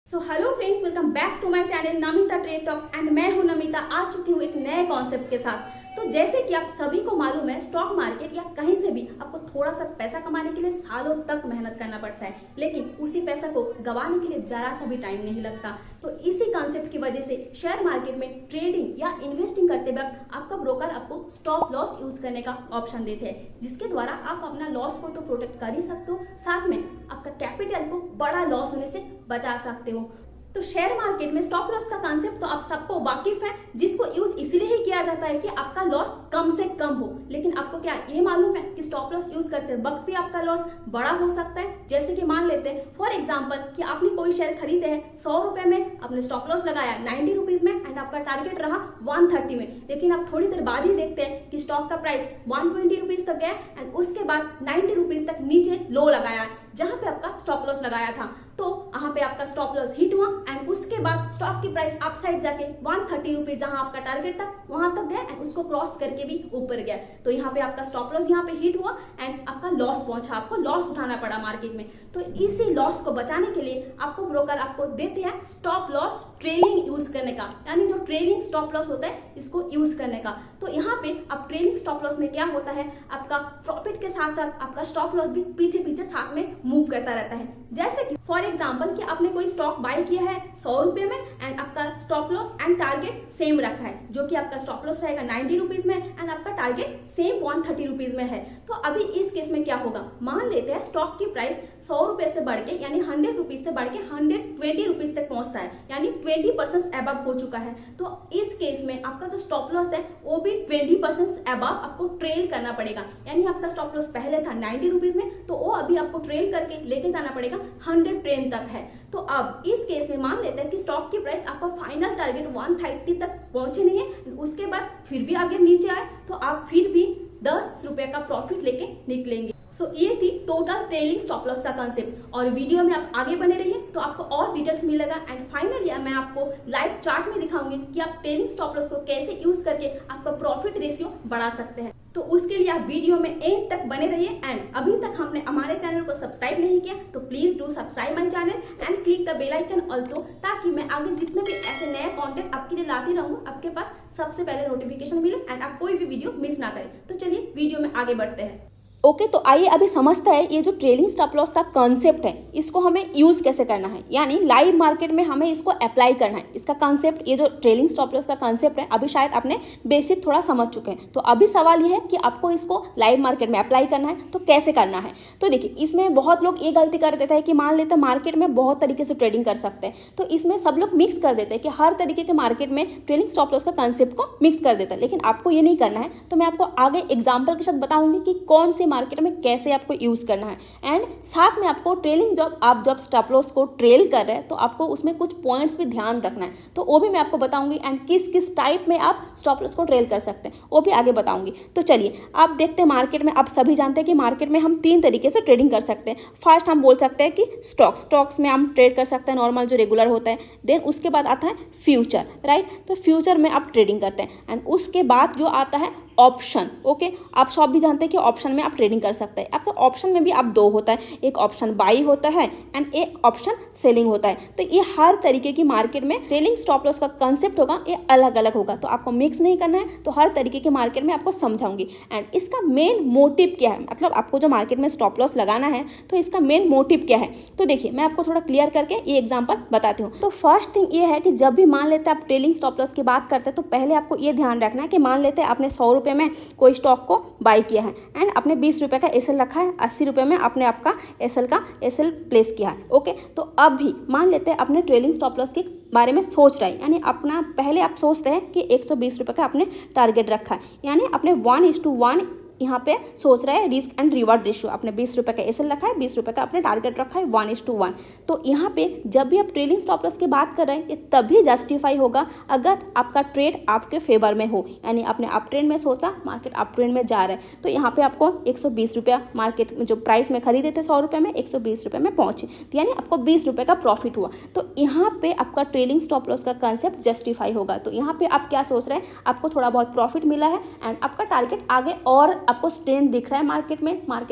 So hello friends, welcome back to my channel Namita trade talks and मैं हूं नमिता। आ चुकी हूं एक नए कॉन्सेप्ट के साथ। तो जैसे कि आप सभी को मालूम है, स्टॉक मार्केट या कहीं से भी आपको थोड़ा सा पैसा कमाने के लिए सालों तक मेहनत करना पड़ता है, लेकिन उसी पैसा को गंवाने के लिए जरा सा भी टाइम नहीं लगता। तो इसी कॉन्सेप्ट की वजह से शेयर मार्केट में ट्रेडिंग या इन्वेस्टिंग करते वक्त आपका ब्रोकर आपको स्टॉप लॉस यूज करने का ऑप्शन देते हैं, जिसके द्वारा आप अपना लॉस को तो प्रोटेक्ट कर ही सकते हो, साथ में आपका कैपिटल को बड़ा लॉस होने से बचा सकते हो। तो शेयर मार्केट में स्टॉप लॉस का कांसेप्ट तो आप सबको वाकिफ है, जिसको यूज इसलिए ही किया जाता है कि आपका लॉस कम से कम हो। लेकिन आपको क्या ये मालूम है कि स्टॉप लॉस यूज करते वक्त भी आपका लॉस बड़ा हो सकता है। जैसे कि मान लेते हैं फॉर एग्जांपल कि आपने कोई शेयर खरीदे हैं 100 रुपए में, आपने स्टॉप लॉस लगाया 90 रुपीज में एंड आपका टारगेट रहा 130 में, लेकिन आप थोड़ी देर बाद ही देखते हैं कि स्टॉक का प्राइस 120 रुपीज तक गया एंड उसके बाद 90 रुपीज तक नीचे लो लगाया जहां पे आपका स्टॉप लॉस लगाया था। तो वहां पे आपका स्टॉप लॉस हिट हुआ एंड उसके बाद स्टॉक की प्राइस अपसाइड जाके 130 रुपीज जहां आपका टारगेट था वहां तक गया एंड उसको क्रॉस करके भी ऊपर गया। तो यहाँ पे आपका स्टॉप लॉस यहाँ पे हिट हुआ एंड आपका लॉस पहुंचा, आपको लॉस उठाना पड़ा मार्केट में। तो इसी लॉस को बचाने के लिए आपको ब्रोकर आपको देते हैं स्टॉप लॉस ट्रेलिंग यूज करने का, यानी जो ट्रेलिंग स्टॉप लॉस होता है इसको यूज करने का। तो यहाँ पे अब ट्रेलिंग स्टॉप लॉस में क्या होता है, आपका प्रॉफिट के साथ साथ आपका स्टॉप लॉस भी पीछे पीछे साथ में मूव करता रहता है। जैसे कि फॉर एग्जांपल कि आपने कोई स्टॉक बाय किया है 100 रुपए में एंड आपका stop loss and target same रखा है, जो कि आपका स्टॉप लॉस रहेगा 90 रुपीज में एंड आपका टारगेट सेम 130 रुपीज में है। तो अभी इस केस में क्या होगा, मान लेते हैं स्टॉक की प्राइस 100 रुपए से बढ़ के यानी 100 रुपीज से बढ़ के 120 रुपीज तक पहुंचता है, यानी 20% अबव हो चुका है। तो इस केस में आपका जो स्टॉप लॉस है वो भी 20% अबव आपको ट्रेल करना पड़ेगा, यानी आपका स्टॉप लॉस पहले था 90 रुपीज में, तो वो अभी आपको ट्रेल करके लेके जाना पड़ेगा 110 तक है। तो अब इस केस में मान लेते हैं कि स्टॉक की प्राइस आपका फाइनल टारगेट 130 तक पहुंचे नहीं है, उसके बाद फिर भी आगे नीचे आए तो आप फिर भी 10 रुपए का प्रॉफिट लेके निकलेंगे। सो ये थी टोटल ट्रेलिंग स्टॉप लॉस का कांसेप्ट, और वीडियो में आप आगे बने रहिए तो आपको और डिटेल्स मिलेगा एंड फाइनली मैं आपको लाइव चार्ट में दिखाऊंगी कि आप ट्रेलिंग स्टॉप लॉस को कैसे यूज करके आपका प्रॉफिट रेशियो बढ़ा सकते हैं। तो उसके लिए आप वीडियो में एंड तक बने रहिए एंड अभी तक हमने हमारे चैनल को सब्सक्राइब नहीं किया तो please do subscribe my channel and click the bell icon also, ताकि मैं आगे जितने भी ऐसे नए कंटेंट आपके लिए लाती रहूं आपके पास सबसे पहले नोटिफिकेशन मिले एंड आप कोई भी वीडियो मिस ना करें। तो चलिए वीडियो में आगे बढ़ते हैं। ओके तो आइए अभी समझते हैं ये जो ट्रेलिंग स्टॉप लॉस का कॉन्सेप्ट है इसको हमें यूज कैसे करना है, यानी लाइव मार्केट में हमें इसको अप्लाई करना है। इसका कॉन्सेप्ट, ये जो ट्रेलिंग स्टॉप लॉस का कॉन्सेप्ट है अभी शायद आपने बेसिक थोड़ा समझ चुके हैं। तो अभी सवाल ये है कि आपको इसको लाइव मार्केट में अप्लाई करना है, तो कैसे करना है। तो देखिए इसमें बहुत लोग ये गलती कर देते हैं कि मान लेते हैं मार्केट में बहुत तरीके से ट्रेडिंग कर सकते हैं, तो इसमें सब लोग मिक्स कर देते हैं कि हर तरीके के मार्केट में ट्रेलिंग स्टॉप लॉस का कॉन्सेप्ट को मिक्स कर देता है, लेकिन आपको ये नहीं करना है। तो मैं आपको आगे एग्जाम्पल के साथ बताऊंगी कि कौन से मार्केट में कैसे आपको यूज करना है एंड साथ में आपको ट्रेलिंग जब स्टॉप लॉस को ट्रेल कर रहे हैं तो आपको उसमें कुछ पॉइंट्स भी ध्यान रखना है, तो वो भी मैं आपको बताऊंगी एंड किस किस टाइप में आप स्टॉप लॉस को ट्रेल कर सकते हैं वो भी आगे बताऊंगी। तो चलिए आप देखते हैं मार्केट में, आप सभी जानते हैं कि मार्केट में हम 3 तरीके से ट्रेडिंग कर सकते हैं। फर्स्ट हम बोल सकते हैं कि स्टॉक्स में हम ट्रेड कर सकते हैं नॉर्मल जो रेगुलर होता है, देन उसके बाद आता है फ्यूचर, राइट। तो फ्यूचर में आप ट्रेडिंग करते हैं एंड उसके बाद जो आता है ऑप्शन। ओके आप सब भी जानते हैं कि ऑप्शन में आप ट्रेडिंग कर सकते हैं। अब तो ऑप्शन में भी आप 2 होता है, एक ऑप्शन बाई होता है एंड एक ऑप्शन सेलिंग होता है। तो ये हर तरीके की मार्केट में ट्रेलिंग स्टॉप लॉस का कंसेप्ट होगा, ये अलग अलग होगा, तो आपको मिक्स नहीं करना है। तो हर तरीके के मार्केट में आपको समझाऊंगी एंड इसका मेन मोटिव क्या है, मतलब आपको जो मार्केट में स्टॉप लॉस लगाना है तो इसका मेन मोटिव क्या है। तो देखिए मैं आपको थोड़ा क्लियर करके ये एग्जाम्पल बताती हूँ। तो फर्स्ट थिंग ये है कि जब भी मान लेते हैं आप ट्रेलिंग स्टॉप लॉस की बात करते हैं तो पहले आपको ये ध्यान रखना है कि मान लेते हैं आपने 100 रुपये में कोई स्टॉक को बाय किया है एंड आपने 20 रुपए का एसएल रखा है, 80 रुपए में आपने आपका एसएल प्लेस किया है। ओके तो अब भी मान लेते हैं अपने ट्रेलिंग स्टॉप लॉस के बारे में सोच रहे हैं, यानी अपना पहले आप सोचते हैं कि 120 रुपए का आपने टारगेट रखा है, यानी अपने 1:1 यहाँ पे सोच रहे हैं रिस्क एंड रिवार्ड रेशियो। आपने 20 रुपए का एसएल रखा है, 20 रुपए का आपने टारगेट रखा है 1:1। तो यहाँ पे जब भी आप ट्रेलिंग स्टॉप लॉस की बात कर रहे हैं ये तभी जस्टिफाई होगा अगर आपका ट्रेड आपके फेवर में हो, यानी आपने अप ट्रेंड में सोचा, मार्केट अप ट्रेंड में जा रहा है, तो यहाँ पे आपको 120 रुपया मार्केट में जो प्राइस में खरीदे थे 100 रुपये में 120 रुपये में पहुंचे, तो यानी आपको 20 रुपये का प्रॉफिट हुआ। तो यहाँ पे आपका ट्रेलिंग स्टॉप लॉस का कंसेप्ट जस्टिफाई होगा। तो यहाँ पे आप क्या सोच रहे हैं, आपको थोड़ा बहुत प्रॉफिट मिला है एंड आपका टारगेट आगे और आपको स्ट्रेंथ दिख रहा है मार्केट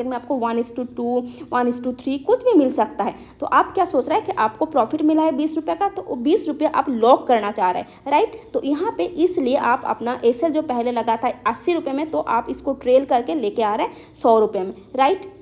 में आपको 1:2, 1:3 कुछ भी मिल सकता है। तो आप क्या सोच रहे हैं कि आपको प्रॉफिट मिला है 20 रुपये का, तो 20 रुपये आप लॉक करना चाह रहे हैं, राइट। तो यहाँ पे इसलिए आप अपना एसएल जो पहले लगा था 80 रुपये में, तो आप इसको ट्रेल करके लेके आ रहे हैं 100 रुपये में, राइट।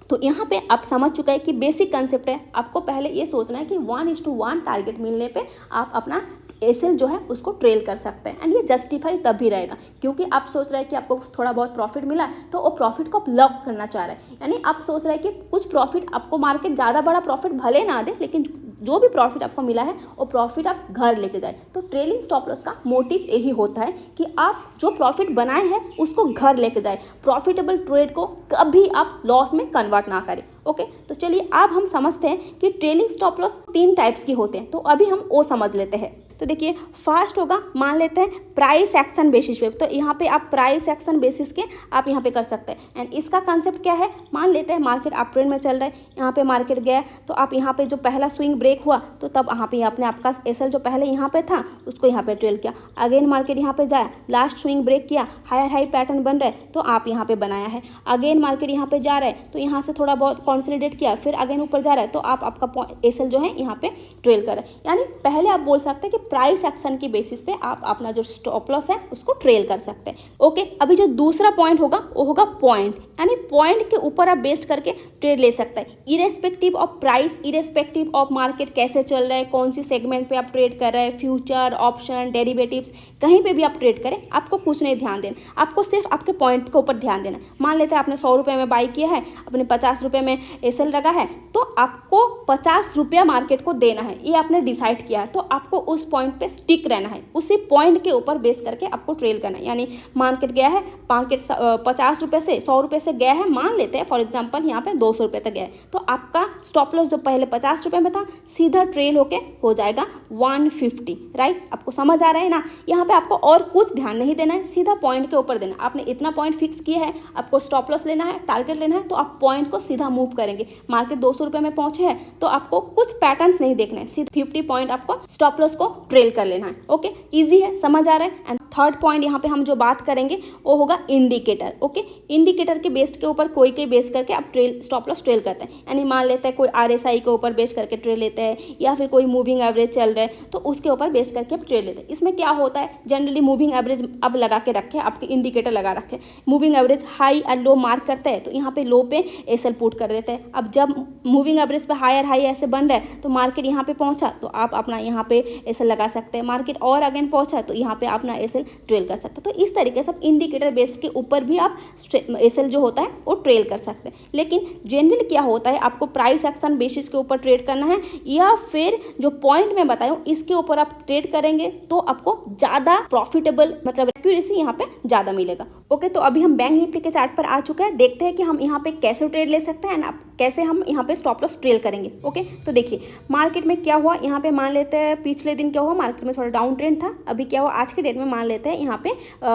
तो यहाँ पे आप समझ चुके हैं कि बेसिक कंसेप्ट है। आपको पहले ये सोचना है कि 1:1 टारगेट मिलने पे आप अपना एसएल जो है उसको ट्रेल कर सकते हैं, एंड ये जस्टिफाई तब भी रहेगा क्योंकि आप सोच रहे हैं कि आपको थोड़ा बहुत प्रॉफिट मिला, तो वो प्रॉफिट को आप लॉक करना चाह रहे हैं। यानी आप सोच रहे हैं कि कुछ प्रॉफिट आपको मार्केट ज़्यादा बड़ा प्रॉफिट भले ना दे, लेकिन जो भी प्रॉफिट आपको मिला है वो प्रॉफिट आप घर लेके जाए। तो ट्रेलिंग स्टॉप लॉस का मोटिव यही होता है कि आप जो प्रॉफिट बनाए हैं उसको घर लेके जाए, प्रॉफिटेबल ट्रेड को कभी आप लॉस में कन्वर्ट ना करें। ओके, तो चलिए अब हम समझते हैं कि ट्रेलिंग स्टॉप लॉस 3 टाइप्स की होते हैं। तो अभी हम वो समझ लेते हैं। तो देखिए, फर्स्ट होगा, मान लेते हैं प्राइस एक्शन बेसिस पे। तो यहाँ पे आप प्राइस एक्शन बेसिस के आप यहाँ पे कर सकते हैं, एंड इसका कंसेप्ट क्या है, मान लेते हैं मार्केट अप ट्रेंड में चल रहा है, यहाँ पे मार्केट गया तो आप यहाँ पे जो पहला स्विंग ब्रेक हुआ तो तब यहाँ पे आपने आपका एसएल जो पहले यहाँ पे था उसको यहाँ पे ट्रेल किया। अगेन मार्केट यहाँ पे जाए, लास्ट स्विंग ब्रेक किया, हायर हाई पैटर्न बन रहा है तो आप यहाँ पे बनाया है। अगेन मार्केट यहाँ पे जा रहा है तो यहाँ से थोड़ा बहुत कंसोलिडेट किया, फिर अगेन ऊपर जा रहा है तो आप आपका एसएल जो है यहाँ पे ट्रेल कर रहे हैं। यानी पहले आप बोल सकते हैं कि प्राइस एक्शन की बेसिस पे आप अपना जो स्टॉप लॉस है उसको ट्रेल कर सकते हैं। ओके, अभी जो दूसरा पॉइंट होगा वो होगा पॉइंट, यानी पॉइंट के ऊपर आप बेस्ड करके ट्रेड ले सकते हैं, irrespective of price, irrespective of market कैसे चल रहा है, कौन सी सेगमेंट पे आप ट्रेड कर रहे हैं, फ्यूचर, ऑप्शन, डेरिवेटिव्स, कहीं पे भी आप ट्रेड करें, आपको कुछ नहीं ध्यान देना, आपको सिर्फ आपके पॉइंट के ऊपर ध्यान देना। मान लेते हैं आपने 100 रुपये में बाई किया है, अपने 50 रुपये में एसएल लगा है, तो आपको 50 रुपया मार्केट को देना है, ये आपने डिसाइड किया है। तो आपको उस पॉइंट पे स्टिक रहना है, उसी पॉइंट के ऊपर बेस करके आपको ट्रेल करना है। यानी मार्केट गया है, मार्केट 50 रुपये से 100 रुपये से गया है, मान लेते हैं फॉर एग्जांपल यहाँ पे 200 रुपये तक गया है, तो आपका स्टॉप लॉस जो पहले 50 रुपये में था सीधा ट्रेल होके हो जाएगा 150, राइट। आपको समझ आ रहा है ना। यहाँ पे आपको और कुछ ध्यान नहीं देना है, सीधा पॉइंट के ऊपर देना। आपने इतना पॉइंट फिक्स किया है, आपको स्टॉप लॉस लेना है, टारगेट लेना है, तो आप पॉइंट को सीधा मूव करेंगे। मार्केट 200 रुपये में पहुंचे हैं तो आपको कुछ पैटर्न्स नहीं देखना है, सीधा 50 पॉइंट आपको स्टॉप लॉस को ट्रेल कर लेना है। ओके, इजी है, समझ आ रहा है। एंड थर्ड पॉइंट यहाँ पे हम जो बात करेंगे वो होगा इंडिकेटर। ओके, इंडिकेटर के बेस के ऊपर कोई बेस करके आप ट्रेल स्टॉप लॉस ट्रेल करते हैं। यानी मान लेते हैं कोई आरएसआई के ऊपर बेस करके ट्रेल लेते हैं, या फिर कोई मूविंग एवरेज चल रहा है तो उसके ऊपर बेस करके आप ट्रेल लेते हैं। इसमें क्या होता है, जनरली मूविंग एवरेज अब लगा के रखे, आपके इंडिकेटर लगा रखे, मूविंग एवरेज हाई और लो मार्क करता है तो यहाँ पे लो पे एसएल पुट कर देते हैं। अब जब मूविंग एवरेज पे हायर हाई ऐसे बन रहा है तो मार्केट यहाँ पे पहुंचा तो आप अपना यहाँ पे एसएल लगा सकते हैं, मार्केट और अगेन पहुंचा तो यहाँ पे अपना एसएल ट्रेल कर सकते हैं। तो इस तरीके से आप इंडिकेटर बेस्ड के ऊपर भी आप एसएल जो होता है वो ट्रेल कर सकते हैं। लेकिन जनरल क्या होता है, आपको प्राइस एक्शन बेसिस के ऊपर ट्रेड करना है या फिर जो पॉइंट मैं बताया हूँ इसके ऊपर आप ट्रेड करेंगे तो आपको ज़्यादा प्रॉफिटेबल मतलब एक्यूरेसी यहाँ पे ज़्यादा मिलेगा। ओके, तो अभी हम बैंक निफ्टी के चार्ट पर आ चुके हैं, देखते हैं कि हम यहाँ पे कैसे ट्रेड ले सकते हैं ना, कैसे हम यहाँ पे स्टॉप लॉस ट्रेल करेंगे। ओके, तो देखिए मार्केट में क्या हुआ, यहाँ पे मान लेते हैं पिछले दिन क्या हुआ, मार्केट में थोड़ा डाउन ट्रेंड था। अभी क्या हुआ, आज के डेट में मान लेते हैं यहाँ पे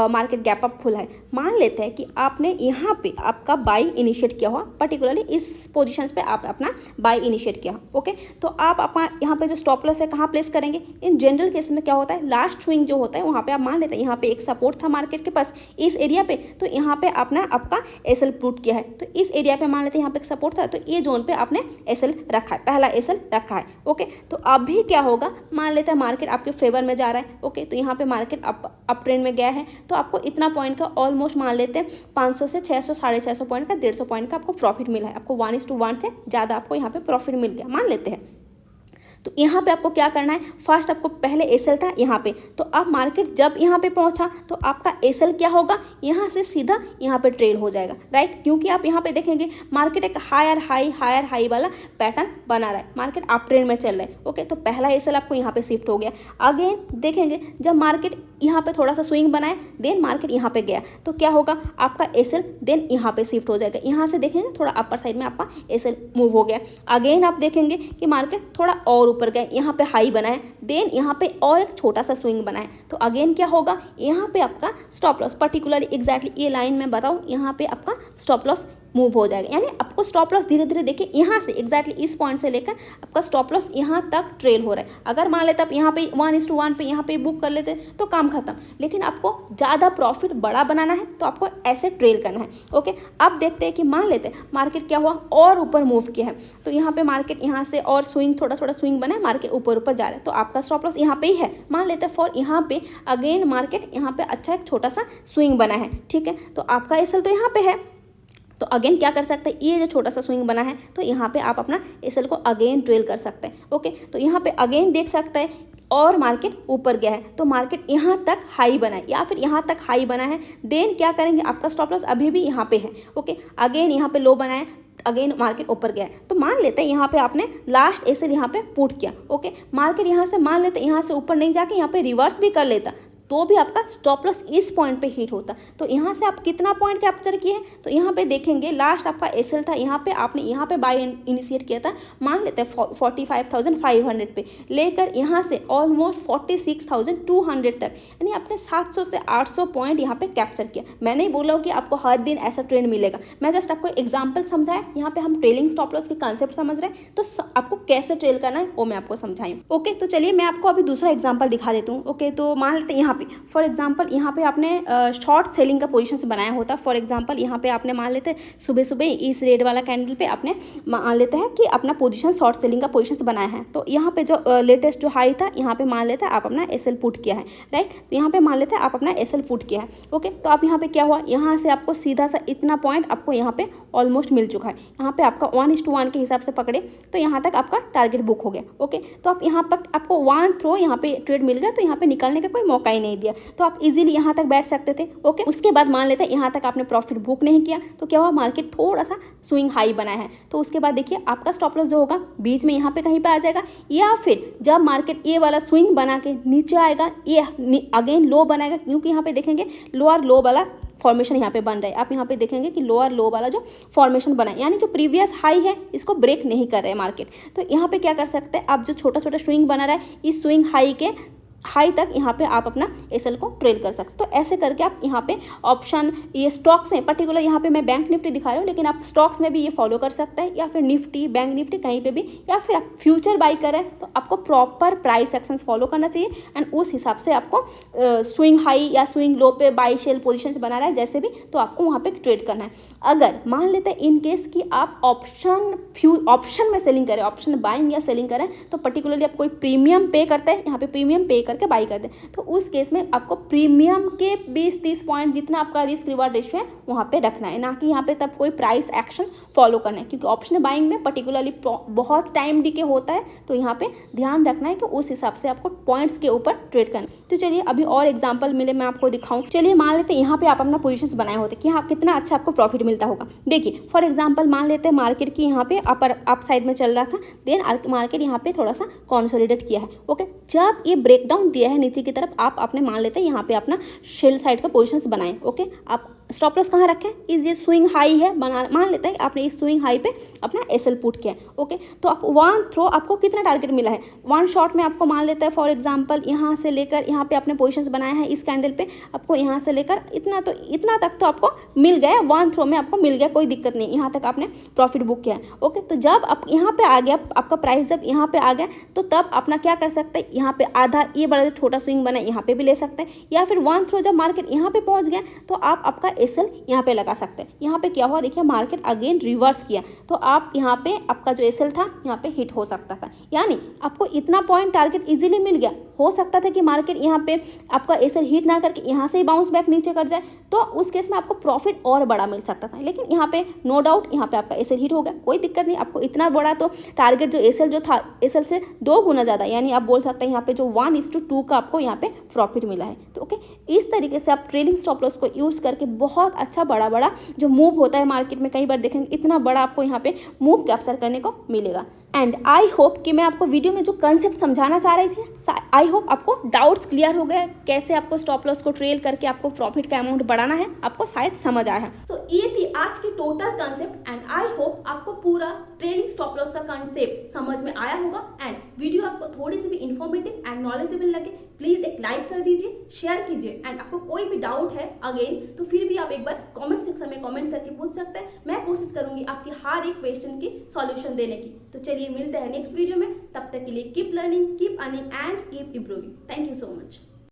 मार्केट गैप अप खुला है। मान लेते हैं कि आपने यहाँ पे आपका बाई इनिशिएट किया हुआ, पर्टिकुलरली इस पोजिशन पे आप अपना बाई इनिशिएट किया। ओके, तो आप अपना यहाँ पे जो स्टॉप लॉस है कहाँ प्लेस करेंगे। इन जनरल केस में क्या होता है, लास्ट स्विंग जो होता है वहाँ पे आप मान लेते हैं यहाँ पे एक सपोर्ट था मार्केट के पास इस एरिया पे, तो यहाँ पे आपने आपका एसएल पुट किया है। तो इस एरिया पे मान लेते हैं यहाँ पे एक सपोर्ट था तो ये जोन पे आपने एसएल रखा है, पहला एसएल रखा है। ओके, तो अभी क्या होगा, मान लेते हैं मार्केट आपके फेवर में जा रहा है। ओके, तो यहाँ पे मार्केट अप ट्रेंड में गया है तो आपको इतना पॉइंट का ऑलमोस्ट मान लेते हैं 500 से 600 650 पॉइंट का 150 पॉइंट का आपको प्रॉफिट मिला है। आपको 1:1 से ज़्यादा आपको यहाँ पे प्रॉफिट मिल गया मान लेते हैं। तो यहाँ पे आपको क्या करना है, फर्स्ट आपको पहले एसएल था यहाँ पे, तो अब मार्केट जब यहाँ पे पहुँचा तो आपका एसएल क्या होगा, यहाँ से सीधा यहाँ पे ट्रेल हो जाएगा, राइट। क्योंकि आप यहाँ पे देखेंगे मार्केट एक हायर हाई वाला पैटर्न बना रहा है, मार्केट अप ट्रेंड में चल रहा है। ओके, तो पहला एसएल आपको यहाँ पे शिफ्ट हो गया। अगेन देखेंगे जब मार्केट यहाँ पे थोड़ा सा स्विंग बनाए, देन मार्केट यहाँ पे गया तो क्या होगा, आपका एसएल देन यहाँ पे शिफ्ट हो जाएगा। यहाँ से देखेंगे थोड़ा अपर साइड में आपका एसएल मूव हो गया। अगेन आप देखेंगे कि मार्केट थोड़ा और ऊपर गए, यहाँ पे हाई बना है, देन यहाँ पे और एक छोटा सा स्विंग बना है, तो अगेन क्या होगा, यहाँ पे आपका स्टॉप लॉस पर्टिकुलरली एग्जैक्टली ये लाइन में बताऊँ, यहाँ पे आपका स्टॉप लॉस मूव हो जाएगा। यानी आपको स्टॉप लॉस धीरे धीरे देखिए यहाँ से एग्जैक्टली इस पॉइंट से लेकर आपका स्टॉप लॉस यहाँ तक ट्रेल हो रहा है। अगर मान लेते आप यहाँ पे 1:1 पे यहाँ पे बुक कर लेते तो काम खत्म, लेकिन आपको ज़्यादा प्रॉफिट बड़ा बनाना है तो आपको ऐसे ट्रेल करना है। ओके, अब देखते हैं कि मान लेते हैं मार्केट क्या हुआ और ऊपर मूव किया है, तो यहाँ पे मार्केट यहाँ से और स्विंग थोड़ा थोड़ा स्विंग बना है, मार्केट ऊपर ऊपर जा रहा है, तो आपका स्टॉप लॉस यहाँ पे ही है। मान लेते हैं फॉर यहाँ पे अगेन मार्केट यहाँ पे अच्छा एक छोटा सा स्विंग बना है, ठीक है, तो आपका एसएल तो यहाँ पे है, तो अगेन क्या कर सकते हैं, ये जो छोटा सा स्विंग बना है तो यहाँ पे आप अपना एसएल को अगेन ट्रेल कर सकते हैं। ओके, तो यहाँ पे अगेन देख सकते हैं और मार्केट ऊपर गया है, तो मार्केट यहाँ तक हाई बना है या फिर यहाँ तक हाई बना है, देन क्या करेंगे, आपका स्टॉप लॉस अभी भी यहाँ पे है। ओके, अगेन यहाँ पे लो बना है, अगेन मार्केट ऊपर गया है, तो मान लेते हैं यहाँ पे आपने लास्ट एसएल यहाँ पे पुट किया। ओके, मार्केट यहाँ से मान लेते हैं यहाँ से ऊपर नहीं जाके यहाँ पे रिवर्स भी कर लेता तो भी आपका स्टॉप लॉस इस पॉइंट पे हिट होता। तो यहाँ से आप कितना पॉइंट कैप्चर किए हैं, तो यहाँ पे देखेंगे लास्ट आपका एसएल था, यहाँ पे आपने यहाँ पे बाय इनिशिएट किया था, मान लेते हैं 45,500 पे लेकर यहाँ से ऑलमोस्ट 46,200 तक, यानी आपने 700 से 800 पॉइंट यहाँ पे कैप्चर किया। मैं नहीं बोला हूँ कि आपको हर दिन ऐसा ट्रेंड मिलेगा, मैं जस्ट आपको एग्जाम्पल समझाया। यहाँ पे हम ट्रेलिंग स्टॉप लॉस के कंसेप्ट समझ रहे हैं, तो आपको कैसे ट्रेल करना है वो मैं आपको समझाई। ओके, तो चलिए मैं आपको अभी दूसरा एग्जाम्पल दिखा देती हूँ। ओके, तो मान लेते हैं यहाँ फॉर एग्जांपल यहाँ पे आपने शॉर्ट सेलिंग का पोजीशन बनाया होता। फॉर एग्जांपल यहाँ पे आपने मान लेते सुबह सुबह इस रेड वाला कैंडल पे आपने मान लेते हैं कि अपना पोजीशन शॉर्ट सेलिंग का पोजीशन बनाया है, तो यहाँ पे जो लेटेस्ट जो हाई था यहाँ पे मान लेते हैं आप अपना एसएल पुट किया है, राइट, तो यहाँ पे मान लेते हैं आप अपना एसएल पुट किया है। ओके, तो आप यहाँ पे क्या हुआ, यहाँ से आपको सीधा सा इतना पॉइंट आपको यहाँ पे ऑलमोस्ट मिल चुका है। यहाँ पे आपका 1:1 के हिसाब से पकड़े तो यहाँ तक आपका टारगेट बुक हो गया। ओके, तो आप यहाँ पर आपको 1 थ्रो यहाँ पे ट्रेड मिल गया, तो यहाँ पे निकलने का कोई मौका ही नहीं दिया, तो आप इजीली यहाँ तक बैठ सकते थे। ओके, उसके बाद मान लेते हैं यहाँ तक आपने प्रॉफिट बुक नहीं किया, तो क्या हुआ, मार्केट थोड़ा सा स्विंग हाई बना है, तो उसके बाद देखिए आपका स्टॉप लॉस जो होगा बीच में यहाँ पे कहीं पे आ जाएगा, या फिर जब मार्केट ये वाला स्विंग बना के नीचे आएगा ये अगेन लो बनाएगा, क्योंकि यहाँ पे देखेंगे लोअर लो वाला फॉर्मेशन यहाँ पे बन रहा है। आप यहाँ पे देखेंगे कि लोअर लो वाला जो फॉर्मेशन बना है, यानी जो प्रीवियस हाई है इसको ब्रेक नहीं कर रहे हैं मार्केट, तो यहाँ पे क्या कर सकते हैं, आप जो छोटा छोटा स्विंग बना रहा है इस स्विंग हाई के हाई तक यहाँ पे आप अपना एसएल को ट्रेल कर सकते। तो ऐसे करके आप यहाँ पे ऑप्शन ये स्टॉक्स में पर्टिकुलर यहाँ पे मैं बैंक निफ्टी दिखा रहा हूँ, लेकिन आप स्टॉक्स में भी ये फॉलो कर सकते हैं, या फिर निफ्टी बैंक निफ्टी कहीं पे भी, या फिर आप फ्यूचर बाई करें तो आपको प्रॉपर प्राइस एक्शंस फॉलो करना चाहिए एंड उस हिसाब से आपको स्विंग हाई या स्विंग लो पे बाई सेल पोजिशन बना रहा है जैसे भी, तो आपको वहाँ पे ट्रेड करना है। अगर मान लेते हैं इन केस कि आप ऑप्शन में सेलिंग करें, ऑप्शन बाइंग या सेलिंग करें, तो पर्टिकुलरली आप कोई प्रीमियम पे करते हैं, यहाँ पे प्रीमियम पे करके बाई कर दें, तो उस केस में आपको प्रीमियम के 20-30 पॉइंट जितना आपका रिस्क रिवार्ड रेशियो है वहाँ पे रखना है, ना कि यहाँ पे तब कोई प्राइस एक्शन फॉलो करना है, क्योंकि ऑप्शन बाइंग में पर्टिकुलरली बहुत टाइम डीके होता है, तो यहाँ पे ध्यान रखना है कि उस हिसाब से आपको पॉइंट्स के ऊपर ट्रेड करना है। तो चलिए अभी और एग्जाम्पल मिले मैं आपको दिखाऊं। चलिए मान लेते हैं यहाँ पे आप अपना पोजीशंस बनाए होते कि यहाँ कितना अच्छा आपको प्रॉफिट मिलता होगा। देखिए फॉर एग्जाम्पल मान लेते हैं मार्केट की यहाँ पे अप साइड में चल रहा था, देन मार्केट यहाँ पे थोड़ा सा कॉन्सोलिडेट किया है। ओके, जब ये ब्रेकडाउन दिया है नीचे की तरफ, आप अपने मान लेते हैं यहाँ पे अपना शेल साइड का पोजीशंस बनाएं। ओके, आप स्टॉप लॉस कहाँ रखें, इस ये स्विंग हाई है, मान लेते हैं आपने इस स्विंग हाई पे अपना एसएल पुट किया। ओके, तो आप 1 थ्रो आपको कितना टारगेट मिला है, 1 शॉट में आपको मान लेते हैं फॉर एग्जांपल यहाँ से लेकर यहाँ पे आपने पोजीशंस बनाया है इस कैंडल पे, आपको यहाँ से लेकर इतना तक तो आपको मिल गया, 1 थ्रो में आपको मिल गया, कोई दिक्कत नहीं, यहाँ तक आपने प्रॉफिट बुक किया है। ओके, तो जब आप यहाँ पे आ गया आपका प्राइस जब यहाँ पे आ गया, तो तब अपना क्या कर सकते हैं, यहाँ पे आधा ये बड़ा जो छोटा स्विंग बना यहाँ पे भी ले सकते हैं, या फिर 1 थ्रो जब मार्केट यहाँ पे पहुँच गया तो आप आपका एसएल यहाँ पे लगा सकते हैं। यहाँ पे क्या हुआ देखिए, मार्केट अगेन रिवर्स किया, तो आप यहाँ पे आपका जो एसएल था यहाँ पे हिट हो सकता था, यानी आपको इतना पॉइंट टारगेट इजीली मिल गया। हो सकता था कि मार्केट यहाँ पे आपका एसएल हिट ना करके यहाँ से ही बाउंस बैक नीचे कर जाए, तो उस केस में आपको प्रॉफिट और बड़ा मिल सकता था, लेकिन यहाँ पे नो डाउट यहाँ पे आपका एसएल हिट हो गया, कोई दिक्कत नहीं। आपको इतना बड़ा तो टारगेट जो एसएल जो था एसएल से 2 गुना ज़्यादा, यानी आप बोल सकते हैं यहाँ पे जो 1:2 का आपको यहाँ पे प्रॉफिट मिला है। तो ओके, इस तरीके से आप ट्रेलिंग स्टॉप लॉस को यूज़ करके बहुत अच्छा बड़ा जो मूव होता है मार्केट में, कई बार देखेंगे इतना बड़ा आपको यहाँ पे मूव कैप्चर करने को मिलेगा। एंड आई होप कि मैं आपको वीडियो में जो कंसेप्ट समझाना चाह रही थी, आई होप आपको डाउट्स क्लियर हो गए, कैसे आपको स्टॉप लॉस को ट्रेल करके आपको प्रॉफिट का अमाउंट बढ़ाना है, आपको शायद समझ आया है। तो ये थी आज की total concept and I hope आपको पूरा ट्रेलिंग स्टॉप लॉस का कंसेप्ट समझ में आया होगा एंड वीडियो आपको थोड़ी सी भी इन्फॉर्मेटिव एंड नॉलेजेबल लगे प्लीज एक लाइक कर दीजिए, शेयर कीजिए एंड आपको कोई भी डाउट है अगेन तो फिर भी आप एक बार कमेंट सेक्शन में कमेंट करके पूछ सकते हैं। मैं कोशिश करूंगी आपकी हर एक क्वेश्चन की सॉल्यूशन देने की। तो चलिए मिलते हैं नेक्स्ट वीडियो में, तब तक के लिए keep learning, keep earning and keep improving. Thank you so much.